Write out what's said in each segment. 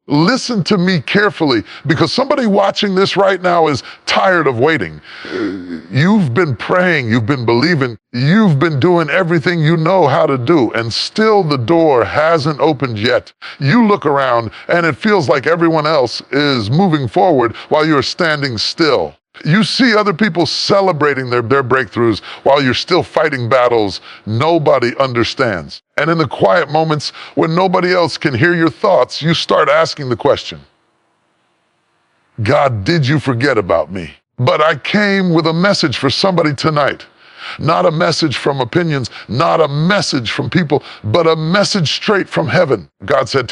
Listen to me carefully, because somebody watching this right now is tired of waiting. You've been praying, you've been believing, you've been doing everything you know how to do, and still the door hasn't opened yet. You look around and it feels like everyone else is moving forward while you're standing still. You see other people celebrating their breakthroughs while you're still fighting battles nobody understands. And in the quiet moments when nobody else can hear your thoughts, you start asking the question, God, did you forget about me? But I came with a message for somebody tonight. Not a message from opinions, not a message from people, but a message straight from heaven. God said,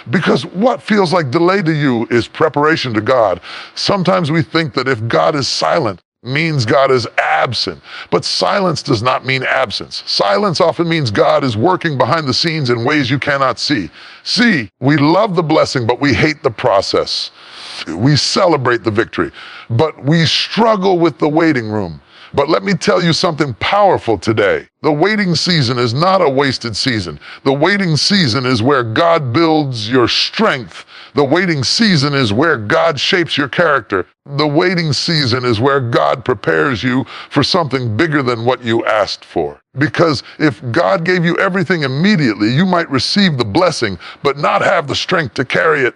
because what feels like delay to you is preparation to God. Sometimes we think that if God is silent, means God is absent. But silence does not mean absence. Silence often means God is working behind the scenes in ways you cannot see. See, we love the blessing, but we hate the process. We celebrate the victory, but we struggle with the waiting room. But let me tell you something powerful today. The waiting season is not a wasted season. The waiting season is where God builds your strength. The waiting season is where God shapes your character. The waiting season is where God prepares you for something bigger than what you asked for. Because if God gave you everything immediately, you might receive the blessing, but not have the strength to carry it.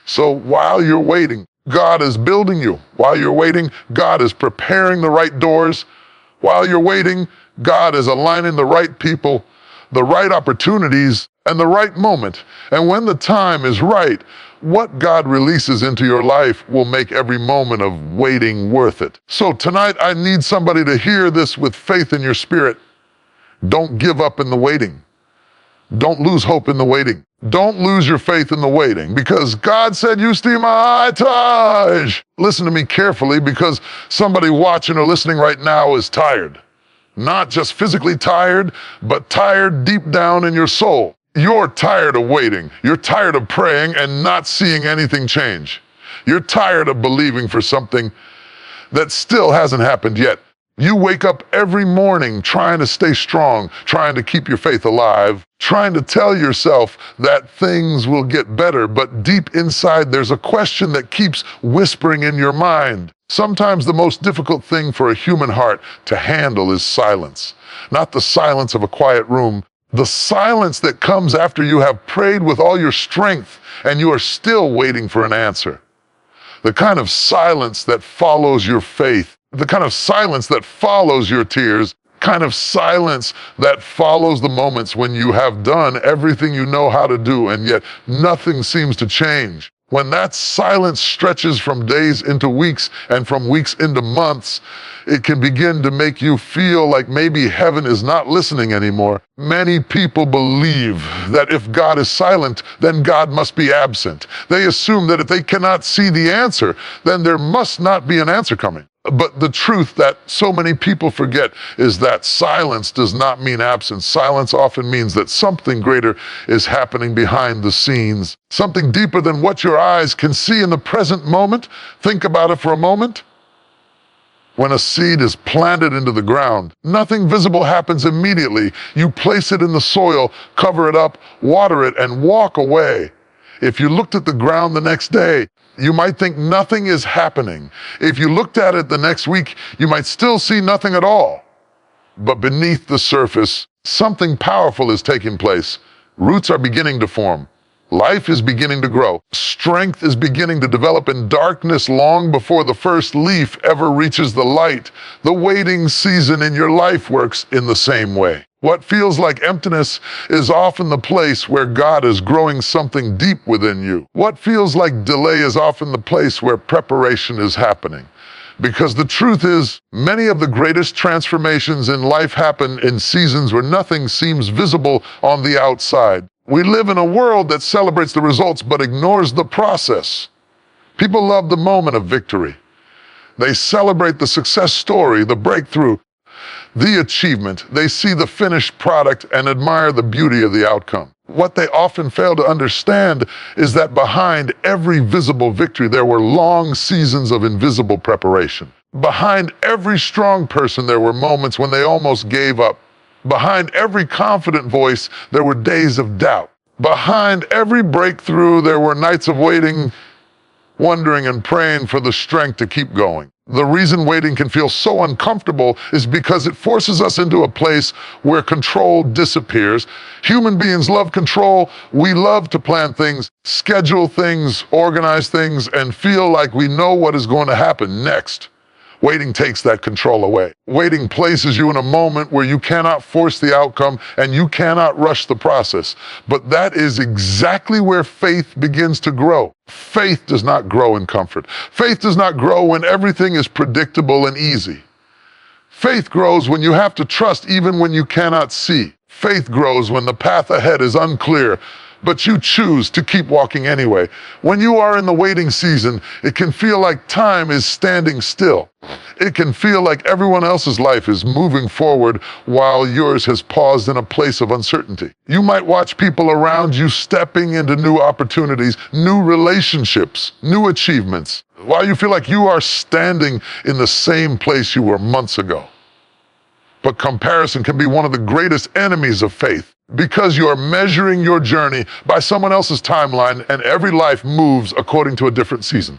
So while you're waiting, God is building you. While you're waiting, God is preparing the right doors. While you're waiting, God is aligning the right people, the right opportunities, and the right moment. And when the time is right, what God releases into your life will make every moment of waiting worth it. So tonight, I need somebody to hear this with faith in your spirit. Don't give up in the waiting. Don't lose hope in the waiting. Don't lose your faith in the waiting, because God said, you see my touch. Listen to me carefully, because somebody watching or listening right now is tired. Not just physically tired, but tired deep down in your soul. You're tired of waiting. You're tired of praying and not seeing anything change. You're tired of believing for something that still hasn't happened yet. You wake up every morning trying to stay strong, trying to keep your faith alive, trying to tell yourself that things will get better, but deep inside there's a question that keeps whispering in your mind. Sometimes the most difficult thing for a human heart to handle is silence. Not the silence of a quiet room, the silence that comes after you have prayed with all your strength and you are still waiting for an answer. The kind of silence that follows your faith. The kind of silence that follows your tears, kind of silence that follows the moments when you have done everything you know how to do and yet nothing seems to change. When that silence stretches from days into weeks and from weeks into months, it can begin to make you feel like maybe heaven is not listening anymore. Many people believe that if God is silent, then God must be absent. They assume that if they cannot see the answer, then there must not be an answer coming. But the truth that so many people forget is that silence does not mean absence. Silence often means that something greater is happening behind the scenes. Something deeper than what your eyes can see in the present moment. Think about it for a moment. When a seed is planted into the ground, nothing visible happens immediately. You place it in the soil, cover it up, water it, and walk away. If you looked at the ground the next day, you might think nothing is happening. If you looked at it the next week, you might still see nothing at all. But beneath the surface, something powerful is taking place. Roots are beginning to form. Life is beginning to grow. Strength is beginning to develop in darkness long before the first leaf ever reaches the light. The waiting season in your life works in the same way. What feels like emptiness is often the place where God is growing something deep within you. What feels like delay is often the place where preparation is happening. Because the truth is, many of the greatest transformations in life happen in seasons where nothing seems visible on the outside. We live in a world that celebrates the results but ignores the process. People love the moment of victory. They celebrate the success story, the breakthrough, the achievement. They see the finished product and admire the beauty of the outcome. What they often fail to understand is that behind every visible victory, there were long seasons of invisible preparation. Behind every strong person, there were moments when they almost gave up. Behind every confident voice, there were days of doubt. Behind every breakthrough, there were nights of waiting, wondering and praying for the strength to keep going. The reason waiting can feel so uncomfortable is because it forces us into a place where control disappears. Human beings love control. We love to plan things, schedule things, organize things, and feel like we know what is going to happen next. Waiting takes that control away. Waiting places you in a moment where you cannot force the outcome and you cannot rush the process. But that is exactly where faith begins to grow. Faith does not grow in comfort. Faith does not grow when everything is predictable and easy. Faith grows when you have to trust even when you cannot see. Faith grows when the path ahead is unclear, but you choose to keep walking anyway. When you are in the waiting season, it can feel like time is standing still. It can feel like everyone else's life is moving forward while yours has paused in a place of uncertainty. You might watch people around you stepping into new opportunities, new relationships, new achievements, while you feel like you are standing in the same place you were months ago. But comparison can be one of the greatest enemies of faith, because you are measuring your journey by someone else's timeline, and every life moves according to a different season.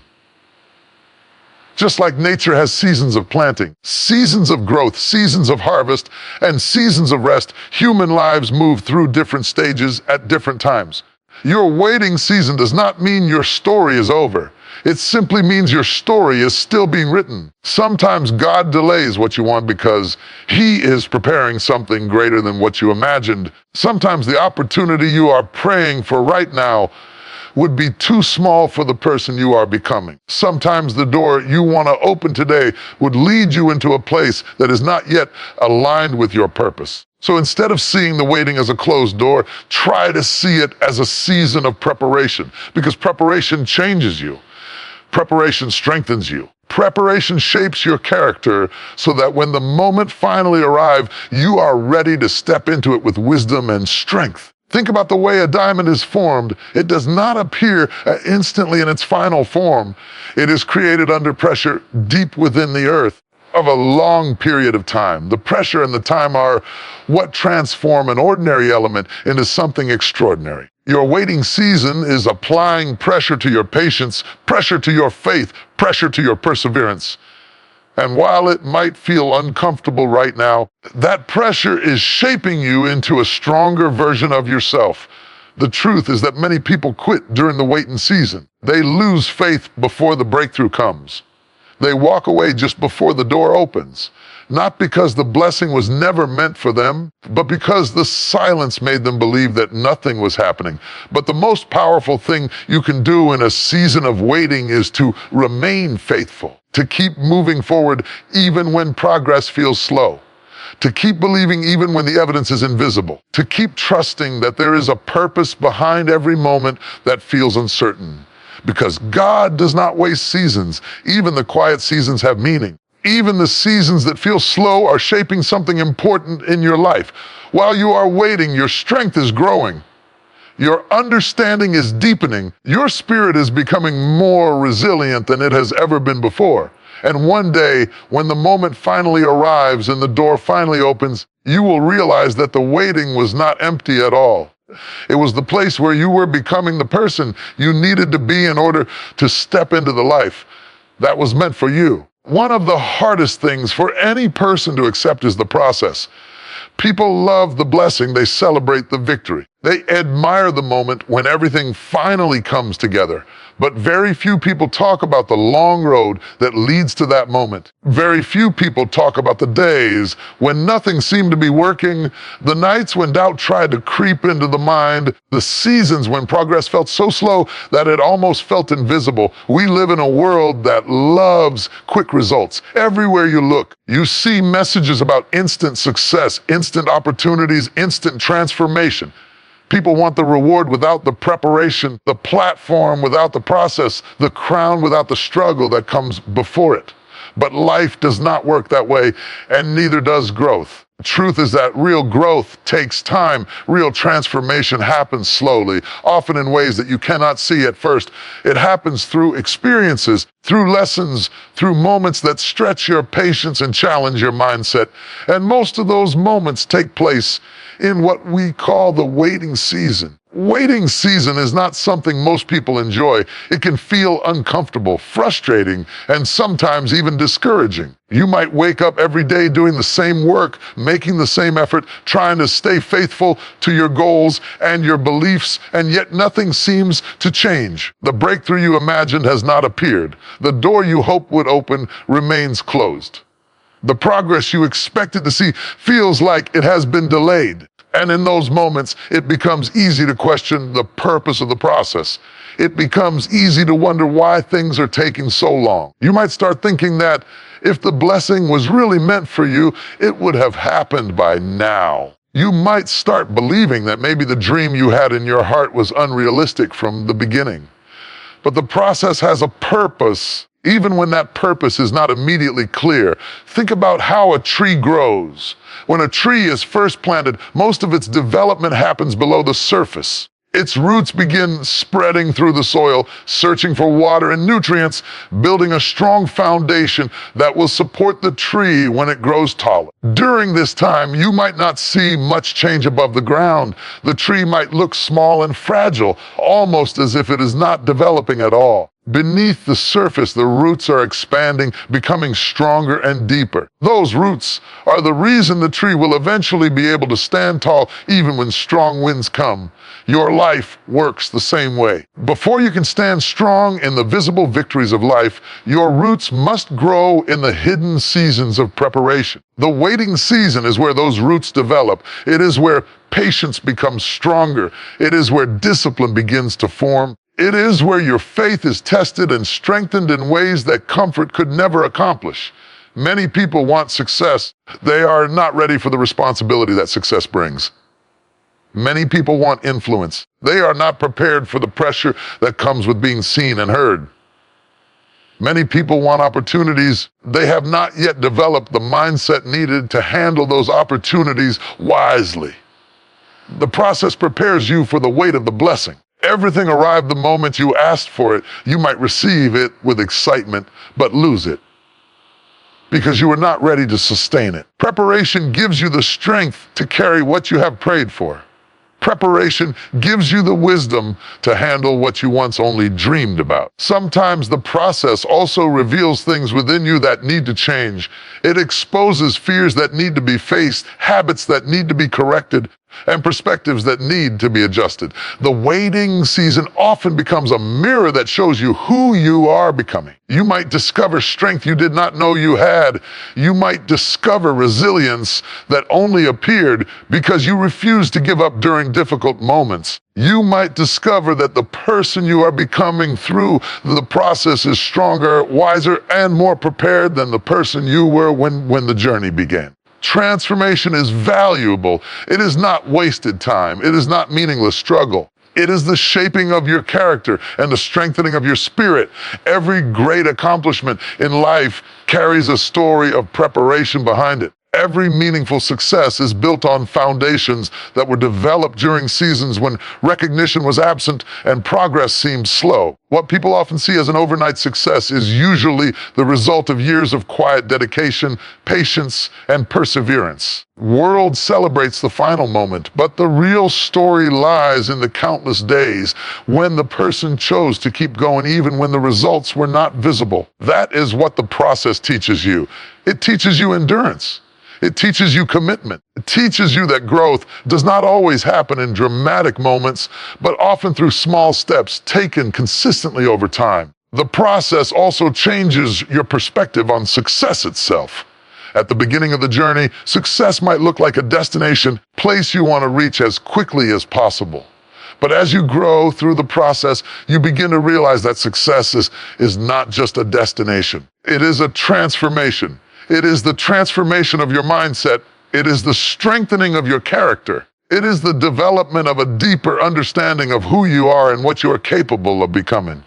Just like nature has seasons of planting, seasons of growth, seasons of harvest, and seasons of rest, human lives move through different stages at different times. Your waiting season does not mean your story is over. It simply means your story is still being written. Sometimes God delays what you want because He is preparing something greater than what you imagined. Sometimes the opportunity you are praying for right now would be too small for the person you are becoming. Sometimes the door you want to open today would lead you into a place that is not yet aligned with your purpose. So instead of seeing the waiting as a closed door, try to see it as a season of preparation, because preparation changes you. Preparation strengthens you. Preparation shapes your character so that when the moment finally arrives, you are ready to step into it with wisdom and strength. Think about the way a diamond is formed. It does not appear instantly in its final form. It is created under pressure deep within the earth of a long period of time. The pressure and the time are what transform an ordinary element into something extraordinary. Your waiting season is applying pressure to your patience, pressure to your faith, pressure to your perseverance. And while it might feel uncomfortable right now, that pressure is shaping you into a stronger version of yourself. The truth is that many people quit during the waiting season. They lose faith before the breakthrough comes. They walk away just before the door opens. Not because the blessing was never meant for them, but because the silence made them believe that nothing was happening. But the most powerful thing you can do in a season of waiting is to remain faithful, to keep moving forward even when progress feels slow, to keep believing even when the evidence is invisible, to keep trusting that there is a purpose behind every moment that feels uncertain. Because God does not waste seasons. Even the quiet seasons have meaning. Even the seasons that feel slow are shaping something important in your life. While you are waiting, your strength is growing. Your understanding is deepening. Your spirit is becoming more resilient than it has ever been before. And one day, when the moment finally arrives and the door finally opens, you will realize that the waiting was not empty at all. It was the place where you were becoming the person you needed to be in order to step into the life that was meant for you. One of the hardest things for any person to accept is the process. People love the blessing, they celebrate the victory. They admire the moment when everything finally comes together. But very few people talk about the long road that leads to that moment. Very few people talk about the days when nothing seemed to be working, the nights when doubt tried to creep into the mind, the seasons when progress felt so slow that it almost felt invisible. We live in a world that loves quick results. Everywhere you look, you see messages about instant success, instant opportunities, instant transformation. People want the reward without the preparation, the platform without the process, the crown without the struggle that comes before it. But life does not work that way, and neither does growth. The truth is that real growth takes time. Real transformation happens slowly, often in ways that you cannot see at first. It happens through experiences, through lessons, through moments that stretch your patience and challenge your mindset. And most of those moments take place in what we call the waiting season. Waiting season is not something most people enjoy. It can feel uncomfortable, frustrating, and sometimes even discouraging. You might wake up every day doing the same work, making the same effort, trying to stay faithful to your goals and your beliefs, and yet nothing seems to change. The breakthrough you imagined has not appeared. The door you hoped would open remains closed. The progress you expected to see feels like it has been delayed. And in those moments, it becomes easy to question the purpose of the process. It becomes easy to wonder why things are taking so long. You might start thinking that if the blessing was really meant for you, it would have happened by now. You might start believing that maybe the dream you had in your heart was unrealistic from the beginning. But the process has a purpose, even when that purpose is not immediately clear. Think about how a tree grows. When a tree is first planted, most of its development happens below the surface. Its roots begin spreading through the soil, searching for water and nutrients, building a strong foundation that will support the tree when it grows taller. During this time, you might not see much change above the ground. The tree might look small and fragile, almost as if it is not developing at all. Beneath the surface, the roots are expanding, becoming stronger and deeper. Those roots are the reason the tree will eventually be able to stand tall even when strong winds come. Your life works the same way. Before you can stand strong in the visible victories of life, your roots must grow in the hidden seasons of preparation. The waiting season is where those roots develop. It is where patience becomes stronger. It is where discipline begins to form. It is where your faith is tested and strengthened in ways that comfort could never accomplish. Many people want success. They are not ready for the responsibility that success brings. Many people want influence. They are not prepared for the pressure that comes with being seen and heard. Many people want opportunities. They have not yet developed the mindset needed to handle those opportunities wisely. The process prepares you for the weight of the blessing. Everything arrived the moment you asked for it. You might receive it with excitement, but lose it because you were not ready to sustain it. Preparation gives you the strength to carry what you have prayed for. Preparation gives you the wisdom to handle what you once only dreamed about. Sometimes the process also reveals things within you that need to change. It exposes fears that need to be faced, habits that need to be corrected, and perspectives that need to be adjusted. The waiting season often becomes a mirror that shows you who you are becoming. You might discover strength you did not know you had. You might discover resilience that only appeared because you refused to give up during difficult moments. You might discover that the person you are becoming through the process is stronger, wiser, and more prepared than the person you were when the journey began. Transformation is valuable. It is not wasted time. It is not meaningless struggle. It is the shaping of your character and the strengthening of your spirit. Every great accomplishment in life carries a story of preparation behind it. Every meaningful success is built on foundations that were developed during seasons when recognition was absent and progress seemed slow. What people often see as an overnight success is usually the result of years of quiet dedication, patience, and perseverance. The world celebrates the final moment, but the real story lies in the countless days when the person chose to keep going even when the results were not visible. That is what the process teaches you. It teaches you endurance. It teaches you commitment. It teaches you that growth does not always happen in dramatic moments, but often through small steps taken consistently over time. The process also changes your perspective on success itself. At the beginning of the journey, success might look like a destination, place you want to reach as quickly as possible. But as you grow through the process, you begin to realize that success is not just a destination. It is a transformation. It is the transformation of your mindset. It is the strengthening of your character. It is the development of a deeper understanding of who you are and what you are capable of becoming.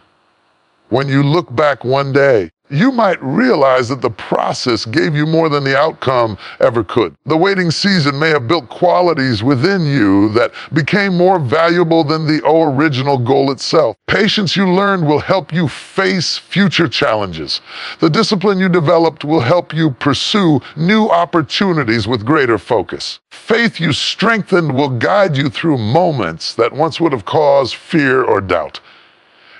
When you look back one day, you might realize that the process gave you more than the outcome ever could. The waiting season may have built qualities within you that became more valuable than the original goal itself. Patience you learned will help you face future challenges. The discipline you developed will help you pursue new opportunities with greater focus. Faith you strengthened will guide you through moments that once would have caused fear or doubt.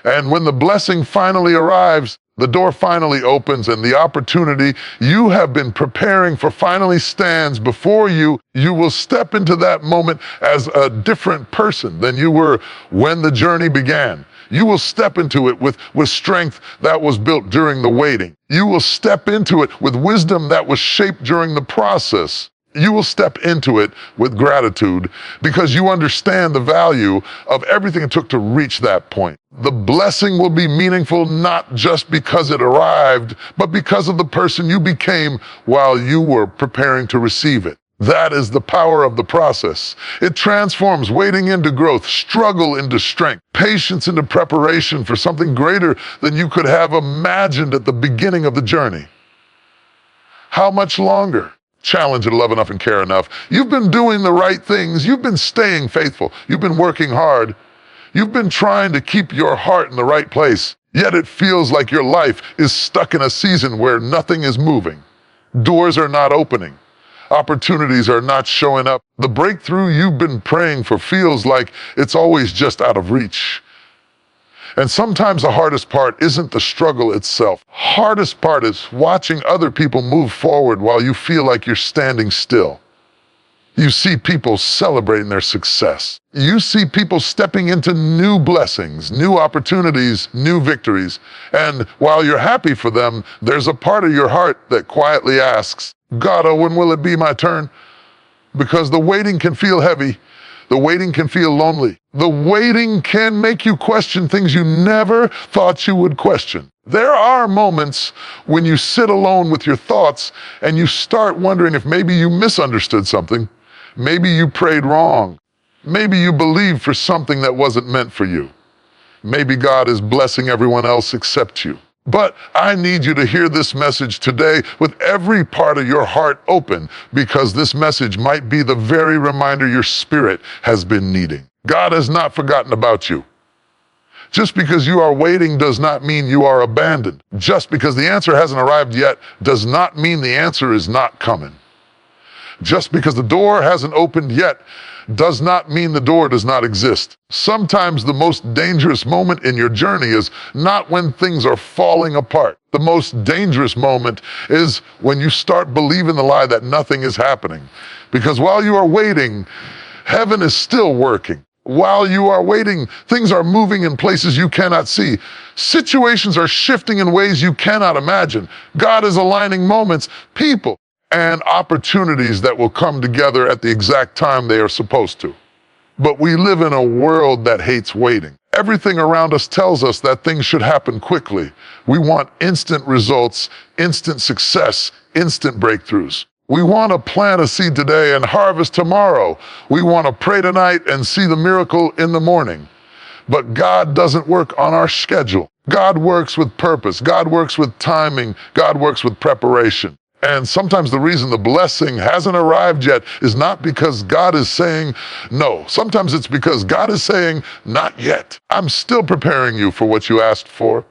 And when the blessing finally arrives, the door finally opens and the opportunity you have been preparing for finally stands before you, you will step into that moment as a different person than you were when the journey began. You will step into it with strength that was built during the waiting. You will step into it with wisdom that was shaped during the process. You will step into it with gratitude because you understand the value of everything it took to reach that point. The blessing will be meaningful not just because it arrived, but because of the person you became while you were preparing to receive it. That is the power of the process. It transforms waiting into growth, struggle into strength, patience into preparation for something greater than you could have imagined at the beginning of the journey. How much longer? Challenge at Love Enough and Care Enough. You've been doing the right things. You've been staying faithful. You've been working hard. You've been trying to keep your heart in the right place. Yet it feels like your life is stuck in a season where nothing is moving. Doors are not opening. Opportunities are not showing up. The breakthrough you've been praying for feels like it's always just out of reach. And sometimes the hardest part isn't the struggle itself. Hardest part is watching other people move forward while you feel like you're standing still. You see people celebrating their success. You see people stepping into new blessings, new opportunities, new victories. And while you're happy for them, there's a part of your heart that quietly asks, God, oh, when will it be my turn? Because the waiting can feel heavy. The waiting can feel lonely. The waiting can make you question things you never thought you would question. There are moments when you sit alone with your thoughts and you start wondering if maybe you misunderstood something. Maybe you prayed wrong. Maybe you believed for something that wasn't meant for you. Maybe God is blessing everyone else except you. But I need you to hear this message today with every part of your heart open, because this message might be the very reminder your spirit has been needing. God has not forgotten about you. Just because you are waiting does not mean you are abandoned. Just because the answer hasn't arrived yet does not mean the answer is not coming. Just because the door hasn't opened yet does not mean the door does not exist. Sometimes the most dangerous moment in your journey is not when things are falling apart. The most dangerous moment is when you start believing the lie that nothing is happening. Because while you are waiting, heaven is still working. While you are waiting, things are moving in places you cannot see. Situations are shifting in ways you cannot imagine. God is aligning moments, people, and opportunities that will come together at the exact time they are supposed to. But we live in a world that hates waiting. Everything around us tells us that things should happen quickly. We want instant results, instant success, instant breakthroughs. We want to plant a seed today and harvest tomorrow. We want to pray tonight and see the miracle in the morning. But God doesn't work on our schedule. God works with purpose. God works with timing. God works with preparation. And sometimes the reason the blessing hasn't arrived yet is not because God is saying no. Sometimes it's because God is saying, not yet. I'm still preparing you for what you asked for.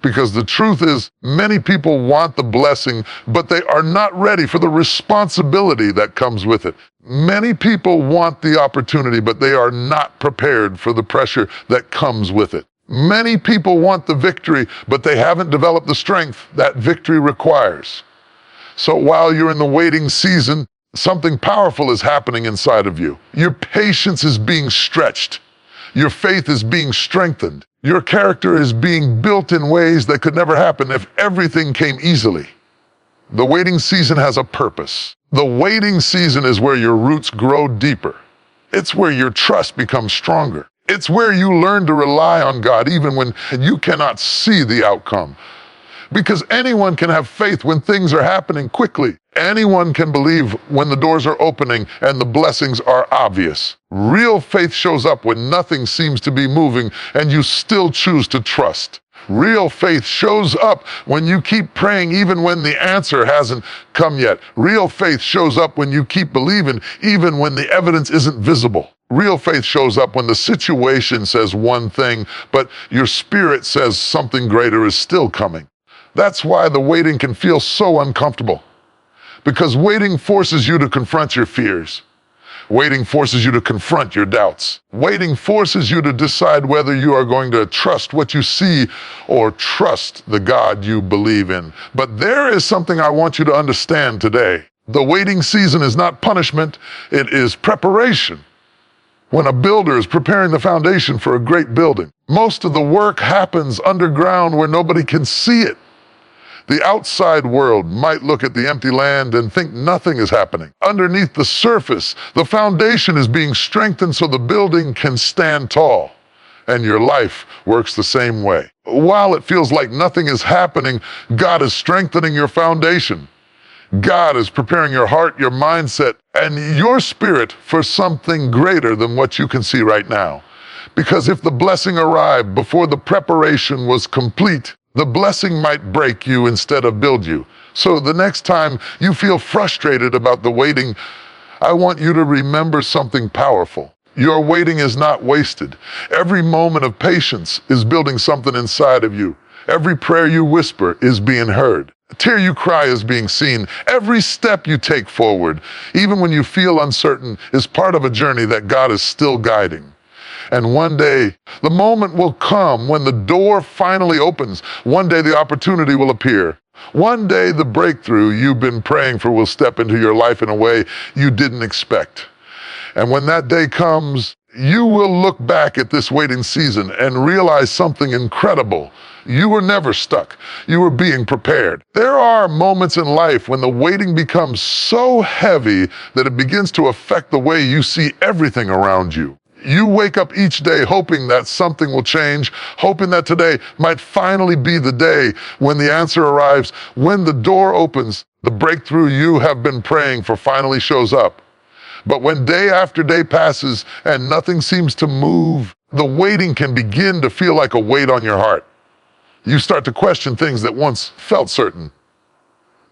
Because the truth is, many people want the blessing, but they are not ready for the responsibility that comes with it. Many people want the opportunity, but they are not prepared for the pressure that comes with it. Many people want the victory, but they haven't developed the strength that victory requires. So while you're in the waiting season, something powerful is happening inside of you. Your patience is being stretched. Your faith is being strengthened. Your character is being built in ways that could never happen if everything came easily. The waiting season has a purpose. The waiting season is where your roots grow deeper. It's where your trust becomes stronger. It's where you learn to rely on God even when you cannot see the outcome. Because anyone can have faith when things are happening quickly. Anyone can believe when the doors are opening and the blessings are obvious. Real faith shows up when nothing seems to be moving and you still choose to trust. Real faith shows up when you keep praying even when the answer hasn't come yet. Real faith shows up when you keep believing even when the evidence isn't visible. Real faith shows up when the situation says one thing, but your spirit says something greater is still coming. That's why the waiting can feel so uncomfortable. Because waiting forces you to confront your fears. Waiting forces you to confront your doubts. Waiting forces you to decide whether you are going to trust what you see or trust the God you believe in. But there is something I want you to understand today. The waiting season is not punishment, it is preparation. When a builder is preparing the foundation for a great building, most of the work happens underground where nobody can see it. The outside world might look at the empty land and think nothing is happening. Underneath the surface, the foundation is being strengthened so the building can stand tall. And your life works the same way. While it feels like nothing is happening, God is strengthening your foundation. God is preparing your heart, your mindset, and your spirit for something greater than what you can see right now. Because if the blessing arrived before the preparation was complete, the blessing might break you instead of build you. So the next time you feel frustrated about the waiting, I want you to remember something powerful. Your waiting is not wasted. Every moment of patience is building something inside of you. Every prayer you whisper is being heard. A tear you cry is being seen. Every step you take forward, even when you feel uncertain, is part of a journey that God is still guiding. And one day, the moment will come when the door finally opens. One day, the opportunity will appear. One day, the breakthrough you've been praying for will step into your life in a way you didn't expect. And when that day comes, you will look back at this waiting season and realize something incredible. You were never stuck. You were being prepared. There are moments in life when the waiting becomes so heavy that it begins to affect the way you see everything around you. You wake up each day hoping that something will change, hoping that today might finally be the day when the answer arrives, when the door opens, the breakthrough you have been praying for finally shows up. But when day after day passes and nothing seems to move, the waiting can begin to feel like a weight on your heart. You start to question things that once felt certain.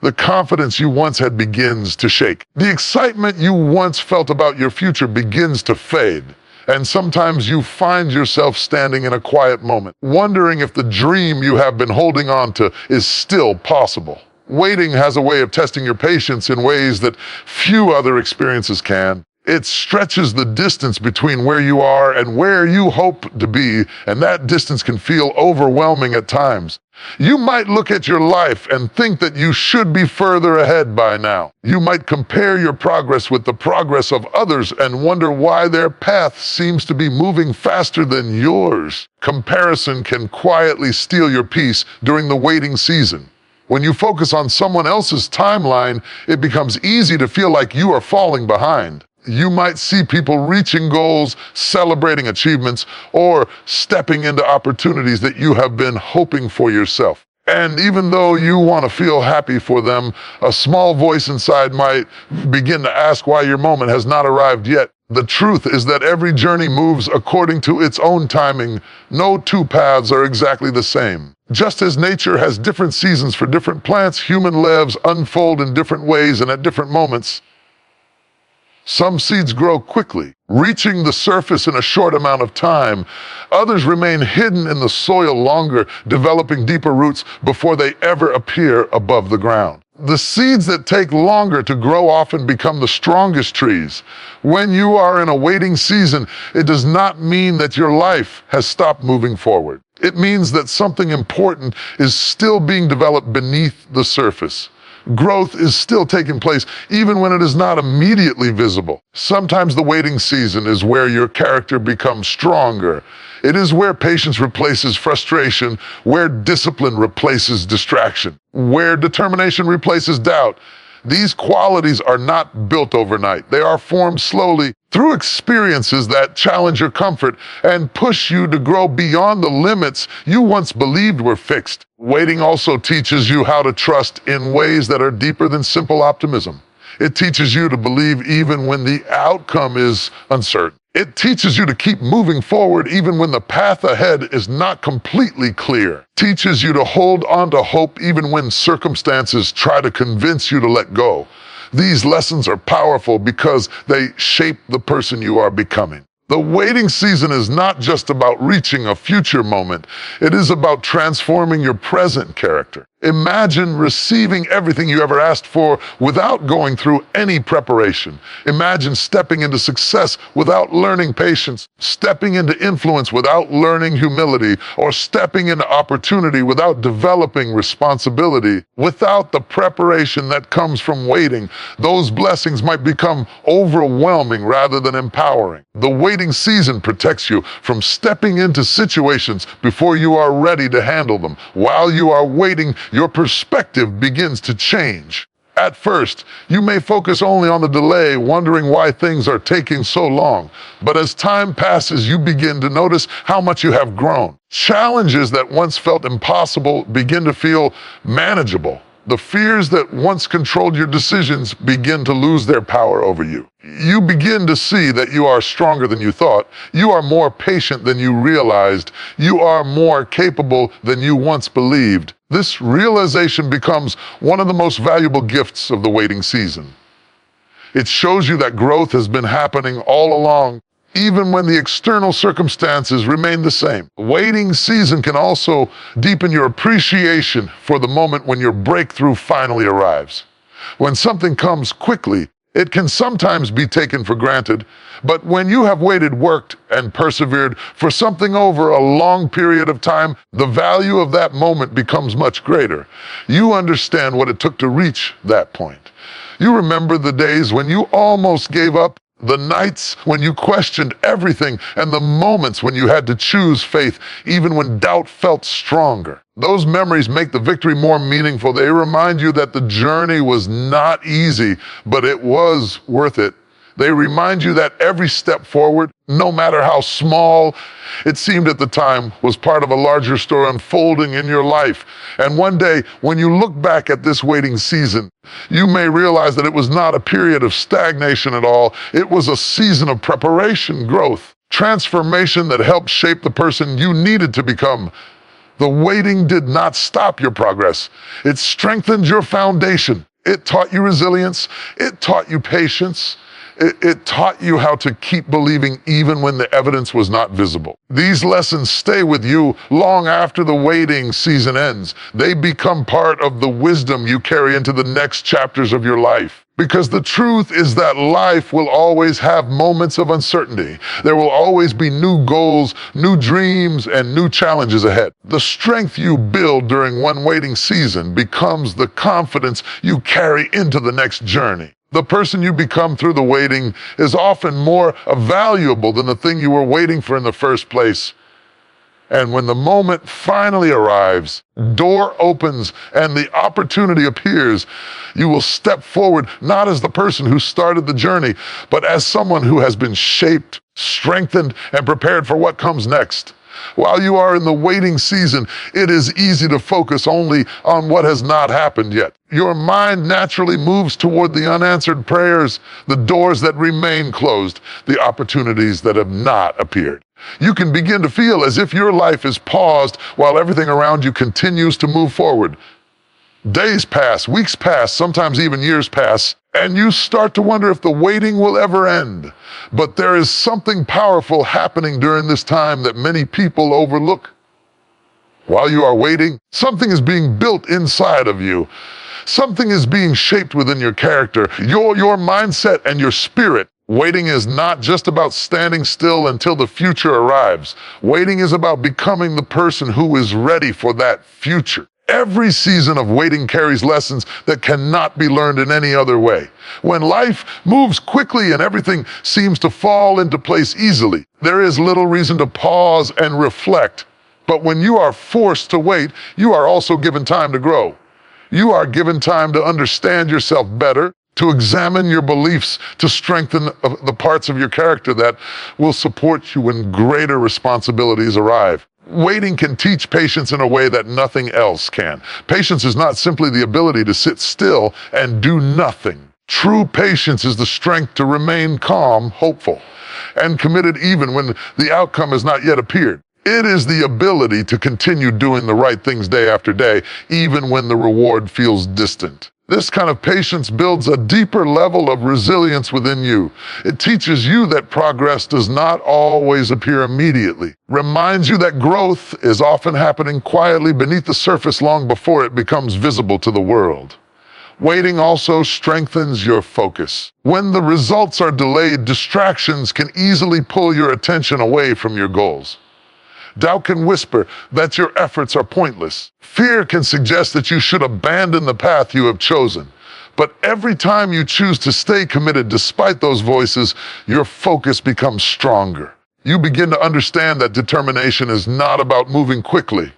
The confidence you once had begins to shake. The excitement you once felt about your future begins to fade. And sometimes you find yourself standing in a quiet moment, wondering if the dream you have been holding on to is still possible. Waiting has a way of testing your patience in ways that few other experiences can. It stretches the distance between where you are and where you hope to be, and that distance can feel overwhelming at times. You might look at your life and think that you should be further ahead by now. You might compare your progress with the progress of others and wonder why their path seems to be moving faster than yours. Comparison can quietly steal your peace during the waiting season. When you focus on someone else's timeline, it becomes easy to feel like you are falling behind. You might see people reaching goals, celebrating achievements, or stepping into opportunities that you have been hoping for yourself. And even though you want to feel happy for them, a small voice inside might begin to ask why your moment has not arrived yet. The truth is that every journey moves according to its own timing. No two paths are exactly the same. Just as nature has different seasons for different plants, human lives unfold in different ways and at different moments. Some seeds grow quickly, reaching the surface in a short amount of time. Others remain hidden in the soil longer, developing deeper roots before they ever appear above the ground. The seeds that take longer to grow often become the strongest trees. When you are in a waiting season, it does not mean that your life has stopped moving forward. It means that something important is still being developed beneath the surface. Growth is still taking place even when it is not immediately visible. Sometimes the waiting season is where your character becomes stronger. It is where patience replaces frustration, where discipline replaces distraction, where determination replaces doubt. These qualities are not built overnight. They are formed slowly through experiences that challenge your comfort and push you to grow beyond the limits you once believed were fixed. Waiting also teaches you how to trust in ways that are deeper than simple optimism. It teaches you to believe even when the outcome is uncertain. It teaches you to keep moving forward even when the path ahead is not completely clear. Teaches you to hold on to hope even when circumstances try to convince you to let go. These lessons are powerful because they shape the person you are becoming. The waiting season is not just about reaching a future moment. It is about transforming your present character. Imagine receiving everything you ever asked for without going through any preparation. Imagine stepping into success without learning patience, stepping into influence without learning humility, or stepping into opportunity without developing responsibility. Without the preparation that comes from waiting, those blessings might become overwhelming rather than empowering. The waiting season protects you from stepping into situations before you are ready to handle them. While you are waiting, your perspective begins to change. At first, you may focus only on the delay, wondering why things are taking so long. But as time passes, you begin to notice how much you have grown. Challenges that once felt impossible begin to feel manageable. The fears that once controlled your decisions begin to lose their power over you. You begin to see that you are stronger than you thought. You are more patient than you realized. You are more capable than you once believed. This realization becomes one of the most valuable gifts of the waiting season. It shows you that growth has been happening all along, even when the external circumstances remain the same. Waiting season can also deepen your appreciation for the moment when your breakthrough finally arrives. When something comes quickly, it can sometimes be taken for granted, but when you have waited, worked, and persevered for something over a long period of time, the value of that moment becomes much greater. You understand what it took to reach that point. You remember the days when you almost gave up, the nights when you questioned everything, and the moments when you had to choose faith even when doubt felt stronger. Those memories make the victory more meaningful. They remind you that the journey was not easy, but it was worth it. They remind you that every step forward, no matter how small it seemed at the time, was part of a larger story unfolding in your life. And one day, when you look back at this waiting season, you may realize that it was not a period of stagnation at all. It was a season of preparation, growth, transformation that helped shape the person you needed to become. The waiting did not stop your progress. It strengthened your foundation. It taught you resilience. It taught you patience. It taught you how to keep believing even when the evidence was not visible. These lessons stay with you long after the waiting season ends. They become part of the wisdom you carry into the next chapters of your life. Because the truth is that life will always have moments of uncertainty. There will always be new goals, new dreams, and new challenges ahead. The strength you build during one waiting season becomes the confidence you carry into the next journey. The person you become through the waiting is often more valuable than the thing you were waiting for in the first place. And when the moment finally arrives, door opens and the opportunity appears, you will step forward not as the person who started the journey, but as someone who has been shaped, strengthened, and prepared for what comes next. While you are in the waiting season, it is easy to focus only on what has not happened yet. Your mind naturally moves toward the unanswered prayers, the doors that remain closed, the opportunities that have not appeared. You can begin to feel as if your life is paused while everything around you continues to move forward. Days pass, weeks pass, sometimes even years pass, and you start to wonder if the waiting will ever end. But there is something powerful happening during this time that many people overlook. While you are waiting, something is being built inside of you. Something is being shaped within your character, your mindset and your spirit. Waiting is not just about standing still until the future arrives. Waiting is about becoming the person who is ready for that future. Every season of waiting carries lessons that cannot be learned in any other way. When life moves quickly and everything seems to fall into place easily, there is little reason to pause and reflect. But when you are forced to wait, you are also given time to grow. You are given time to understand yourself better, to examine your beliefs, to strengthen the parts of your character that will support you when greater responsibilities arrive. Waiting can teach patience in a way that nothing else can. Patience is not simply the ability to sit still and do nothing. True patience is the strength to remain calm, hopeful, and committed even when the outcome has not yet appeared. It is the ability to continue doing the right things day after day, even when the reward feels distant. This kind of patience builds a deeper level of resilience within you. It teaches you that progress does not always appear immediately, reminds you that growth is often happening quietly beneath the surface long before it becomes visible to the world. Waiting also strengthens your focus. When the results are delayed, distractions can easily pull your attention away from your goals. Doubt can whisper that your efforts are pointless. Fear can suggest that you should abandon the path you have chosen. But every time you choose to stay committed despite those voices, your focus becomes stronger. You begin to understand that determination is not about moving quickly.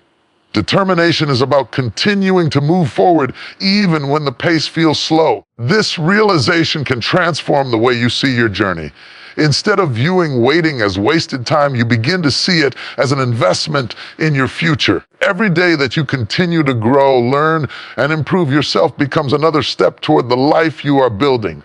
Determination is about continuing to move forward even when the pace feels slow. This realization can transform the way you see your journey. Instead of viewing waiting as wasted time, you begin to see it as an investment in your future. Every day that you continue to grow, learn, and improve yourself becomes another step toward the life you are building.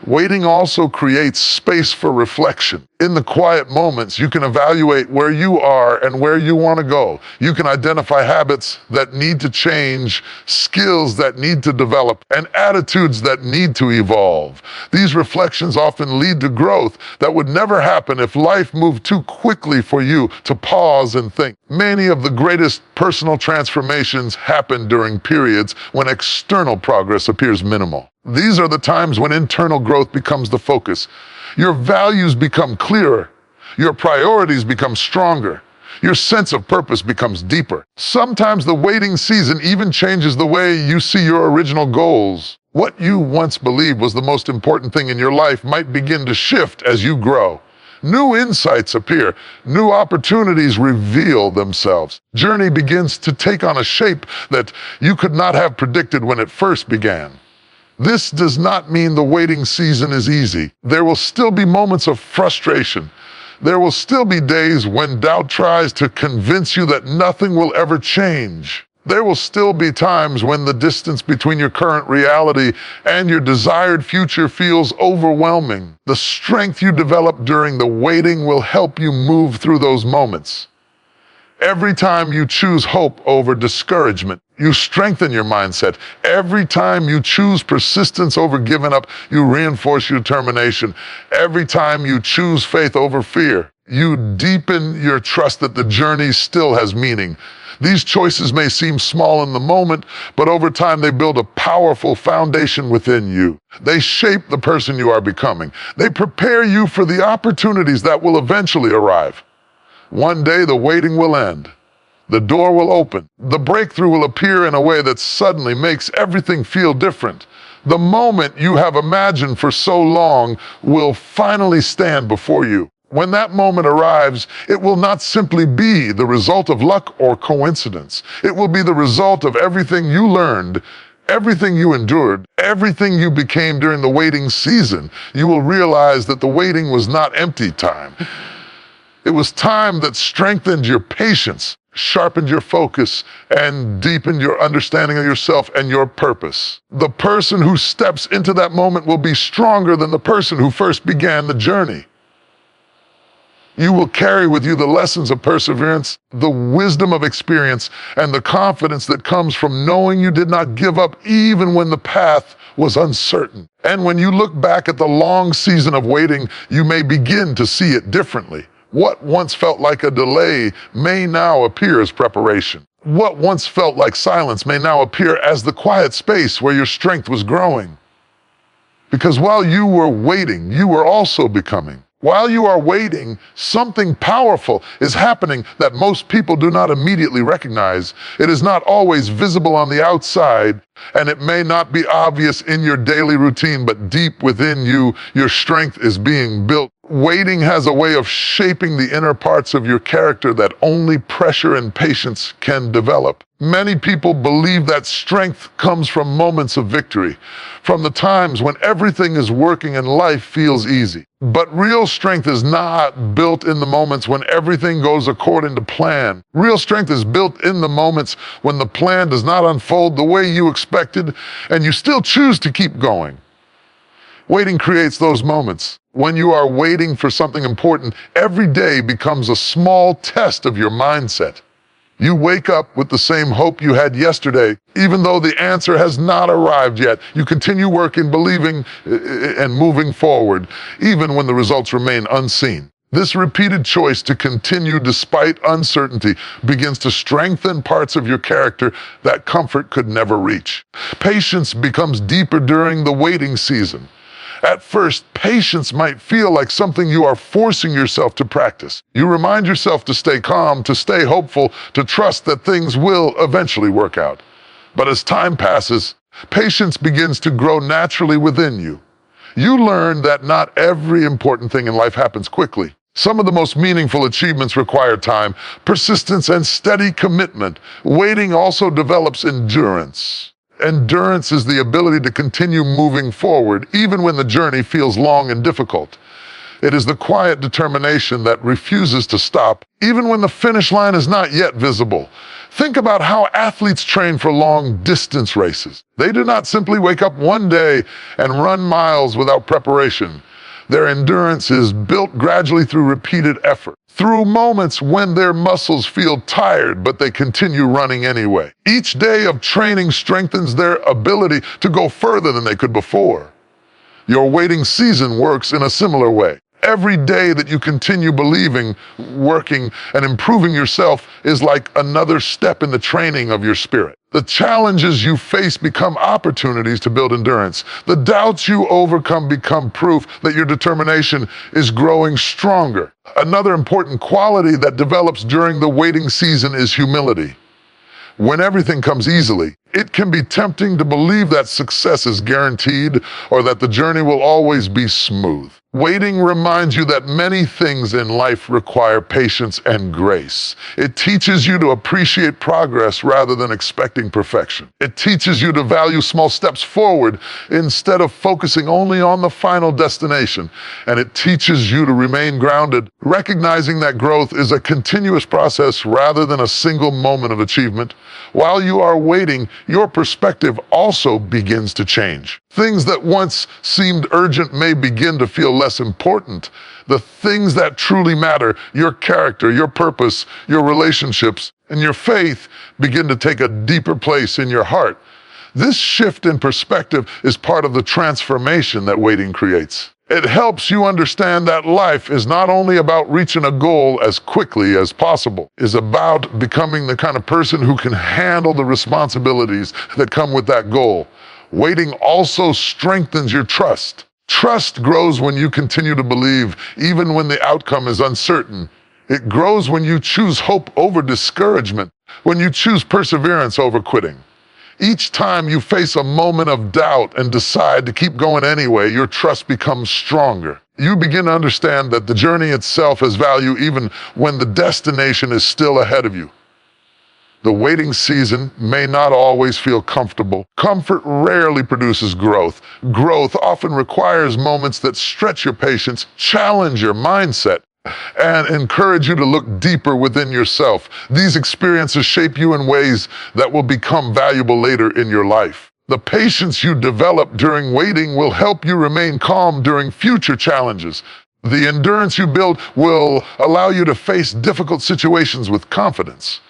Waiting also creates space for reflection. In the quiet moments, you can evaluate where you are and where you want to go. You can identify habits that need to change, skills that need to develop, and attitudes that need to evolve. These reflections often lead to growth that would never happen if life moved too quickly for you to pause and think. Many of the greatest personal transformations happen during periods when external progress appears minimal. These are the times when internal growth becomes the focus. Your values become clearer. Your priorities become stronger. Your sense of purpose becomes deeper. Sometimes the waiting season even changes the way you see your original goals. What you once believed was the most important thing in your life might begin to shift as you grow. New insights appear. New opportunities reveal themselves. Journey begins to take on a shape that you could not have predicted when it first began. This does not mean the waiting season is easy. There will still be moments of frustration. There will still be days when doubt tries to convince you that nothing will ever change. There will still be times when the distance between your current reality and your desired future feels overwhelming. The strength you develop during the waiting will help you move through those moments. Every time you choose hope over discouragement, you strengthen your mindset. Every time you choose persistence over giving up, you reinforce your determination. Every time you choose faith over fear, you deepen your trust that the journey still has meaning. These choices may seem small in the moment, but over time they build a powerful foundation within you. They shape the person you are becoming. They prepare you for the opportunities that will eventually arrive. One day the waiting will end. The door will open. The breakthrough will appear in a way that suddenly makes everything feel different. The moment you have imagined for so long will finally stand before you. When that moment arrives, it will not simply be the result of luck or coincidence. It will be the result of everything you learned, everything you endured, everything you became during the waiting season. You will realize that the waiting was not empty time. It was time that strengthened your patience, sharpened your focus, and deepened your understanding of yourself and your purpose. The person who steps into that moment will be stronger than the person who first began the journey. You will carry with you the lessons of perseverance, the wisdom of experience, and the confidence that comes from knowing you did not give up even when the path was uncertain. And when you look back at the long season of waiting, you may begin to see it differently. What once felt like a delay may now appear as preparation. What once felt like silence may now appear as the quiet space where your strength was growing. Because while you were waiting, you were also becoming. While you are waiting, something powerful is happening that most people do not immediately recognize. It is not always visible on the outside, and it may not be obvious in your daily routine, but deep within you, your strength is being built. Waiting has a way of shaping the inner parts of your character that only pressure and patience can develop. Many people believe that strength comes from moments of victory, from the times when everything is working and life feels easy. But real strength is not built in the moments when everything goes according to plan. Real strength is built in the moments when the plan does not unfold the way you expected, and you still choose to keep going. Waiting creates those moments. When you are waiting for something important, every day becomes a small test of your mindset. You wake up with the same hope you had yesterday, even though the answer has not arrived yet. You continue working, believing, and moving forward, even when the results remain unseen. This repeated choice to continue despite uncertainty begins to strengthen parts of your character that comfort could never reach. Patience becomes deeper during the waiting season. At first, patience might feel like something you are forcing yourself to practice. You remind yourself to stay calm, to stay hopeful, to trust that things will eventually work out. But as time passes, patience begins to grow naturally within you. You learn that not every important thing in life happens quickly. Some of the most meaningful achievements require time, persistence, and steady commitment. Waiting also develops endurance. Endurance is the ability to continue moving forward, even when the journey feels long and difficult. It is the quiet determination that refuses to stop, even when the finish line is not yet visible. Think about how athletes train for long-distance races. They do not simply wake up one day and run miles without preparation. Their endurance is built gradually through repeated effort, through moments when their muscles feel tired, but they continue running anyway. Each day of training strengthens their ability to go further than they could before. Your waiting season works in a similar way. Every day that you continue believing, working, and improving yourself is like another step in the training of your spirit. The challenges you face become opportunities to build endurance. The doubts you overcome become proof that your determination is growing stronger. Another important quality that develops during the waiting season is humility. When everything comes easily, it can be tempting to believe that success is guaranteed or that the journey will always be smooth. Waiting reminds you that many things in life require patience and grace. It teaches you to appreciate progress rather than expecting perfection. It teaches you to value small steps forward instead of focusing only on the final destination. And it teaches you to remain grounded, recognizing that growth is a continuous process rather than a single moment of achievement. While you are waiting, your perspective also begins to change. Things that once seemed urgent may begin to feel less important. The things that truly matter, your character, your purpose, your relationships, and your faith begin to take a deeper place in your heart. This shift in perspective is part of the transformation that waiting creates. It helps you understand that life is not only about reaching a goal as quickly as possible. It's about becoming the kind of person who can handle the responsibilities that come with that goal. Waiting also strengthens your trust. Trust grows when you continue to believe, even when the outcome is uncertain. It grows when you choose hope over discouragement, when you choose perseverance over quitting. Each time you face a moment of doubt and decide to keep going anyway, your trust becomes stronger. You begin to understand that the journey itself has value even when the destination is still ahead of you. The waiting season may not always feel comfortable. Comfort rarely produces growth. Growth often requires moments that stretch your patience, challenge your mindset, and encourage you to look deeper within yourself. These experiences shape you in ways that will become valuable later in your life. The patience you develop during waiting will help you remain calm during future challenges. The endurance you build will allow you to face difficult situations with confidence.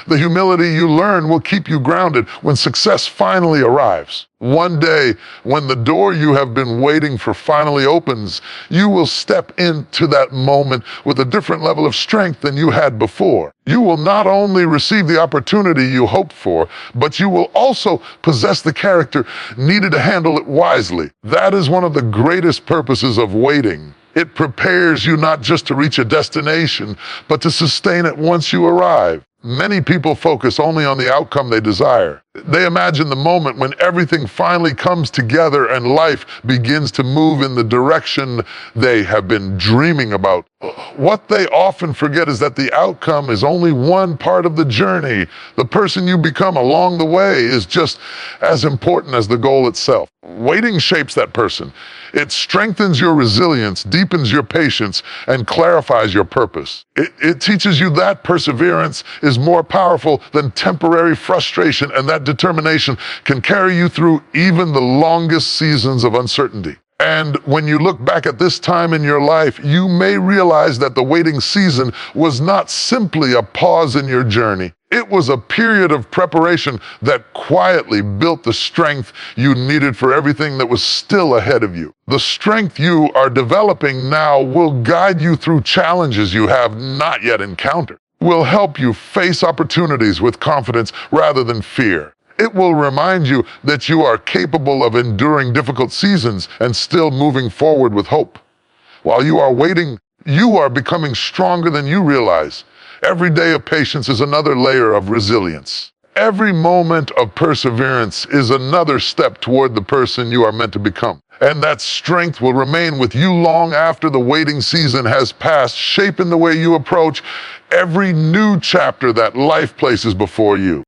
The humility you learn will keep you grounded when success finally arrives. One day, when the door you have been waiting for finally opens, you will step into that moment with a different level of strength than you had before. You will not only receive the opportunity you hoped for, but you will also possess the character needed to handle it wisely. That is one of the greatest purposes of waiting. It prepares you not just to reach a destination, but to sustain it once you arrive. Many people focus only on the outcome they desire. They imagine the moment when everything finally comes together and life begins to move in the direction they have been dreaming about. What they often forget is that the outcome is only one part of the journey. The person you become along the way is just as important as the goal itself. Waiting shapes that person. It strengthens your resilience, deepens your patience, and clarifies your purpose. It teaches you that perseverance is more powerful than temporary frustration, and that determination can carry you through even the longest seasons of uncertainty. And when you look back at this time in your life, you may realize that the waiting season was not simply a pause in your journey. It was a period of preparation that quietly built the strength you needed for everything that was still ahead of you. The strength you are developing now will guide you through challenges you have not yet encountered, will help you face opportunities with confidence rather than fear. It will remind you that you are capable of enduring difficult seasons and still moving forward with hope. While you are waiting, you are becoming stronger than you realize. Every day of patience is another layer of resilience. Every moment of perseverance is another step toward the person you are meant to become. And that strength will remain with you long after the waiting season has passed, shaping the way you approach every new chapter that life places before you.